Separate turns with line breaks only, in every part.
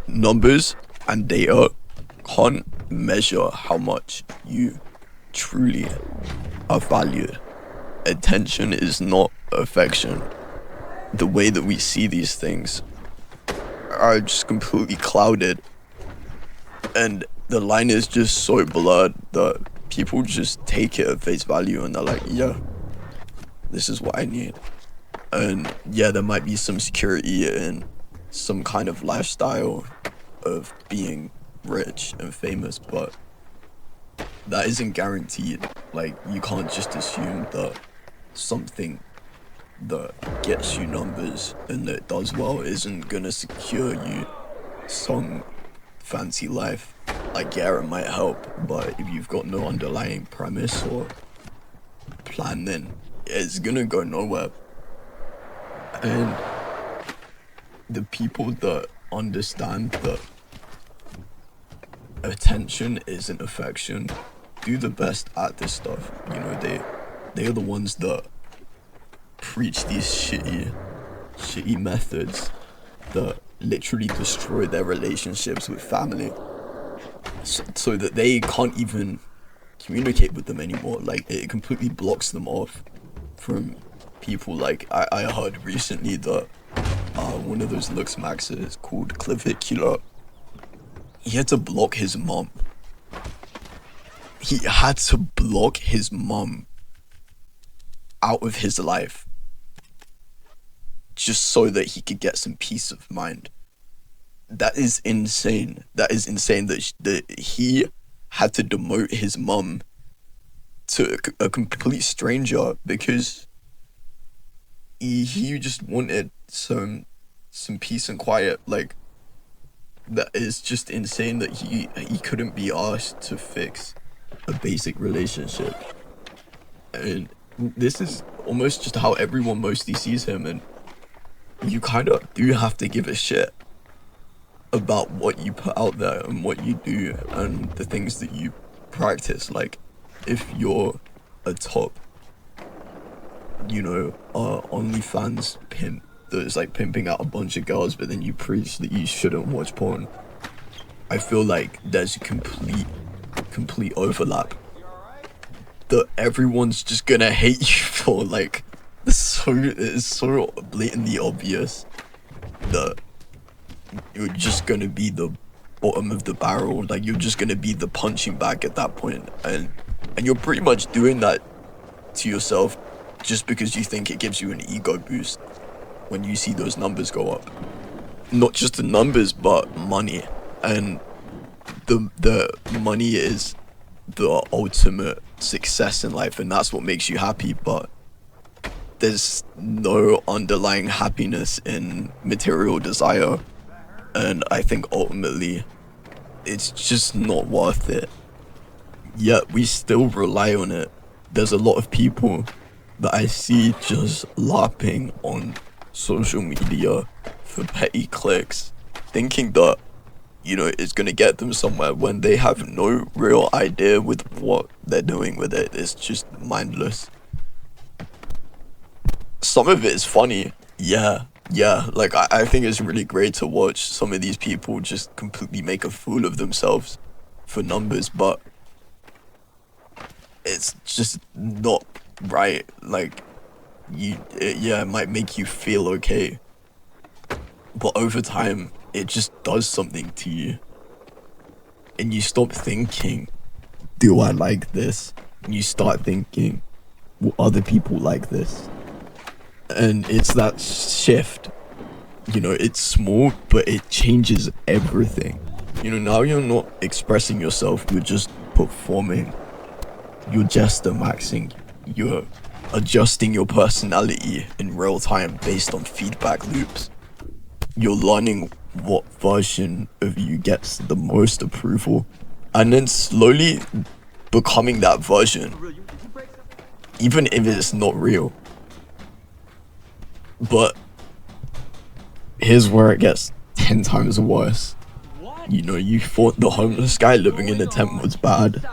Numbers and data can't measure how much you truly are valued. Attention is not affection. The way that we see these things are just completely clouded, and the line is just so blurred that people just take it at face value and they're like, yeah, this is what I need. And yeah, there might be some security in some kind of lifestyle of being rich and famous, but that isn't guaranteed. Like, you can't just assume that something that gets you numbers and that does well isn't gonna secure you some fancy life. Like, yeah, it might help, but if you've got no underlying premise or plan, then it's gonna go nowhere. And the people that understand that attention isn't affection do the best at this stuff. You know, they are the ones that preach these shitty methods that literally destroy their relationships with family, so that they can't even communicate with them anymore. Like, it completely blocks them off from people. Like, I heard recently that one of those Lux Maxes called Clavicula, he had to block his mom. He had to block his mom out of his life just so that he could get some peace of mind. That is insane. That is insane that he had to demote his mum to a complete stranger because he just wanted some peace and quiet. Like, that is just insane that he couldn't be asked to fix a basic relationship. And this is almost just how everyone mostly sees him, and you kind of do have to give a shit about what you put out there and what you do and the things that you practice. Like, if you're a top, OnlyFans pimp that's like pimping out a bunch of girls, but then you preach that you shouldn't watch porn, I feel like there's a complete overlap that everyone's just gonna hate you for. Like, it's so blatantly obvious that you're just gonna be the bottom of the barrel. Like, you're just gonna be the punching bag at that point, and you're pretty much doing that to yourself just because you think it gives you an ego boost when you see those numbers go up. Not just the numbers, but money. And the money is the ultimate success in life, and that's what makes you happy, but there's no underlying happiness in material desire. And I think ultimately it's just not worth it. Yet we still rely on it. There's a lot of people that I see just LARPing on social media for petty clicks, thinking that, it's gonna get them somewhere when they have no real idea with what they're doing with it. It's just mindless. Some of it is funny, yeah. Like, I think it's really great to watch some of these people just completely make a fool of themselves for numbers, but it's just not right. Like, it might make you feel okay, but over time it just does something to you, and you stop thinking, do I like this? And you start thinking, will other people like this? And it's that shift. It's small, but it changes everything. Now you're not expressing yourself, you're just performing. You're gesture maxing. You're adjusting your personality in real time based on feedback loops. You're learning what version of you gets the most approval, and then slowly becoming that version, even if it's not real. But here's where it gets 10 times worse. You thought the homeless guy living in a tent was bad.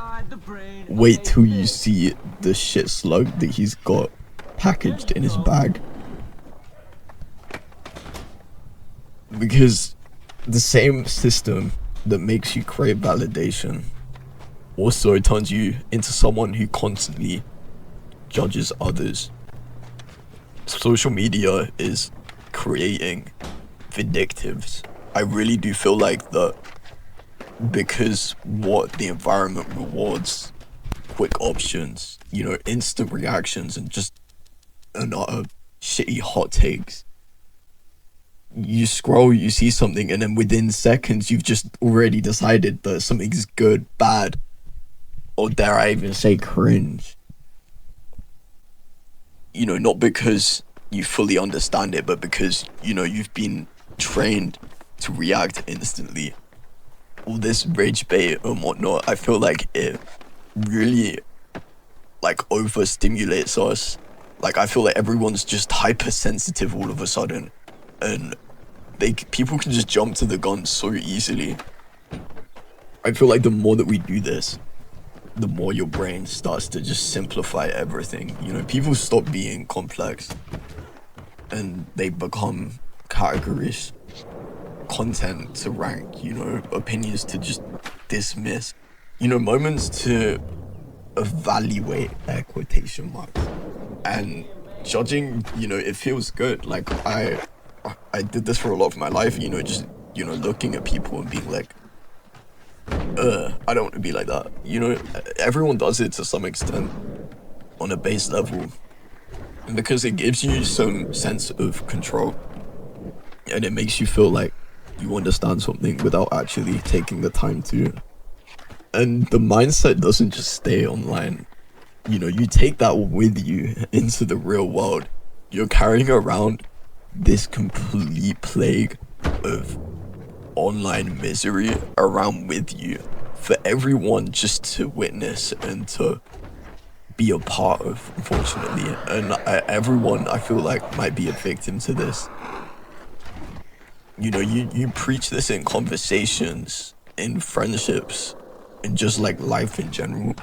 Wait till you see the shit slug that he's got packaged in his bag. Because the same system that makes you crave validation also turns you into someone who constantly judges others. Social media is creating vindictives. I really do feel like that because what the environment rewards quick options, instant reactions and just another shitty hot takes. You scroll, you see something, and then within seconds you've just already decided that something's good, bad, or dare I even say cringe. Not because you fully understand it, but because, you've been trained to react instantly. All this rage bait and whatnot, I feel like it really, overstimulates us. I feel like everyone's just hypersensitive all of a sudden. And people can just jump to the gun so easily. I feel like the more that we do this, the more your brain starts to just simplify everything. People stop being complex and they become categories, content to rank, opinions to just dismiss, moments to evaluate their quotation marks. And judging, it feels good. I did this for a lot of my life, just, looking at people and being like, I don't want to be like that. Everyone does it to some extent on a base level. And because it gives you some sense of control. And it makes you feel like you understand something without actually taking the time to. And the mindset doesn't just stay online. You take that with you into the real world. You're carrying around this complete plague of online misery around with you for everyone just to witness and to be a part of, unfortunately. And everyone, I feel like, might be a victim to this. You preach this in conversations, in friendships, and just life in general.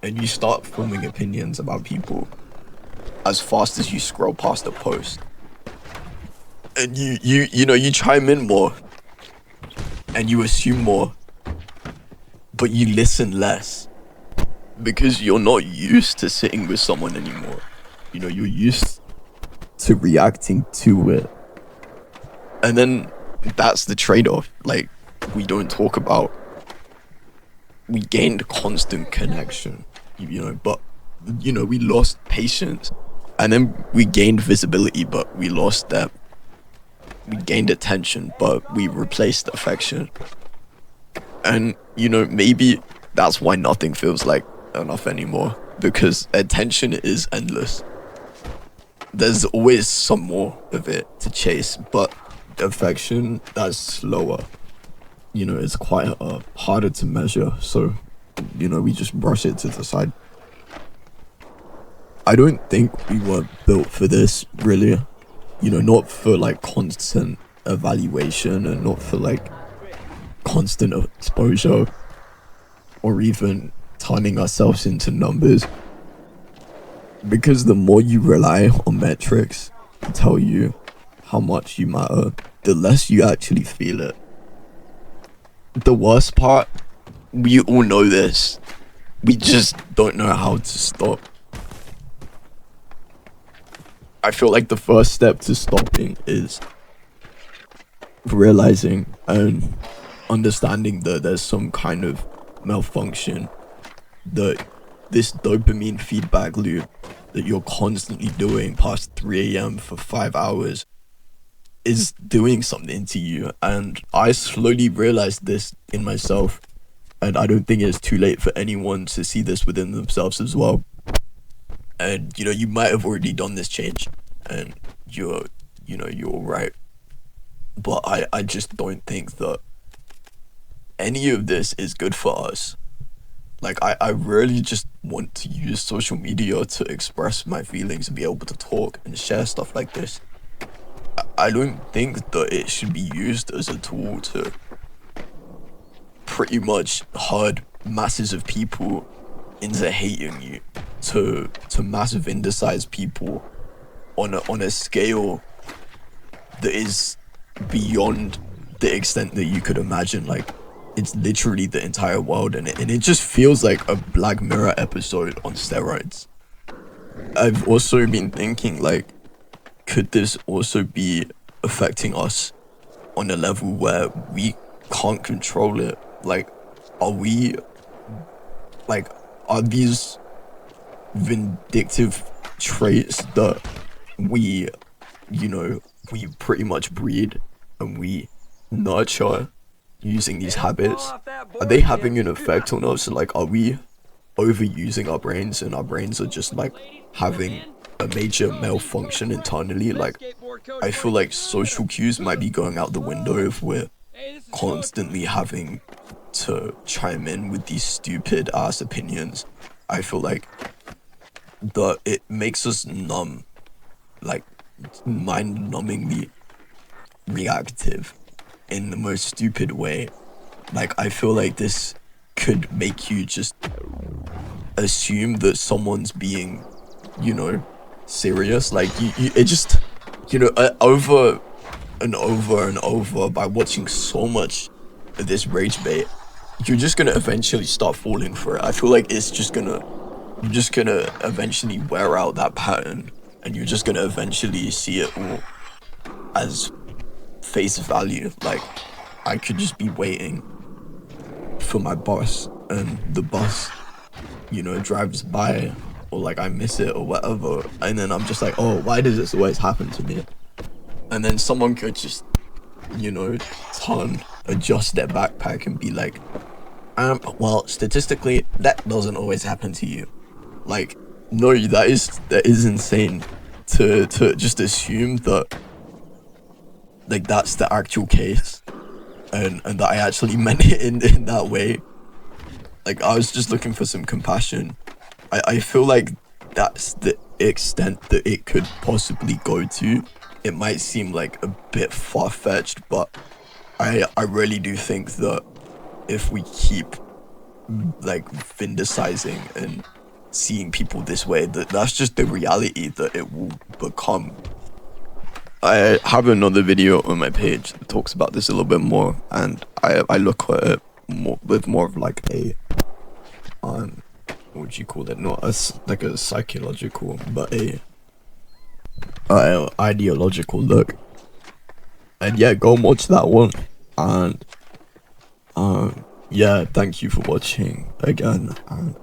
And you start forming opinions about people as fast as you scroll past a post. And you chime in more and you assume more, but you listen less because you're not used to sitting with someone anymore. You're used to reacting to it. And then that's the trade-off. We don't talk about. We gained constant connection, but we lost patience. And then we gained visibility, but we lost depth. We gained attention, but we replaced affection. And, maybe that's why nothing feels like enough anymore. Because attention is endless. There's always some more of it to chase, but affection, that's slower. It's quite harder to measure. So, we just brush it to the side. I don't think we were built for this, really. Not for constant evaluation and not for constant exposure or even turning ourselves into numbers. Because the more you rely on metrics to tell you how much you matter, the less you actually feel it. The worst part, we all know this. We just don't know how to stop. I feel like the first step to stopping is realizing and understanding that there's some kind of malfunction, that this dopamine feedback loop that you're constantly doing past 3 a.m. for 5 hours is doing something to you. And I slowly realized this in myself, and I don't think it's too late for anyone to see this within themselves as well. And you might have already done this change and you're right, but I just don't think that any of this is good for us. I really just want to use social media to express my feelings and be able to talk and share stuff like this. I don't think that it should be used as a tool to pretty much herd masses of people into hating you, to massive indecise people on a scale that is beyond the extent that you could imagine. Like, it's literally the entire world in it, and it just feels like a Black Mirror episode on steroids. I've also been thinking, like, could this also be affecting us on a level where we can't control it? Like, are we, like, are these vindictive traits that we, you know, we pretty much breed and we nurture using these habits, are they having an effect on us? Like, are we overusing our brains, and our brains are just like having a major malfunction internally? Like, I feel like social cues might be going out the window if we're constantly having to chime in with these stupid ass opinions. I feel like that it makes us numb, like mind-numbingly reactive in the most stupid way. Like, I feel like this could make you just assume that someone's being, you know, serious. Like, it just, you know, over and over and over, by watching so much of this rage bait, you're just gonna eventually start falling for it. I feel like it's just gonna, you're just gonna eventually wear out that pattern, and you're just gonna eventually see it all as face value. Like, I could just be waiting for my bus, and the bus, you know, drives by, or like I miss it or whatever, and then I'm just like, oh, why does this always happen to me? And then someone could just, you know, adjust their backpack and be like, well, statistically, that doesn't always happen to you. Like, no, that is insane to just assume that, like, that's the actual case, and that I actually meant it in that way. Like, I was just looking for some compassion. I feel like that's the extent that it could possibly go to. It might seem like a bit far-fetched, but I really do think that if we keep, like, vindicizing and seeing people this way, that's just the reality that it will become. I have another video on my page that talks about this a little bit more, and I look at it more with more of like a what would you call it? Not as like a psychological, but a ideological look. And yeah, go and watch that one. And yeah, thank you for watching again. And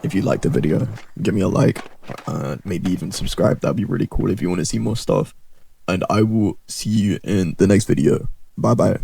if you liked the video, give me a like, maybe even subscribe. That'd be really cool if you want to see more stuff. And I will see you in the next video. Bye bye.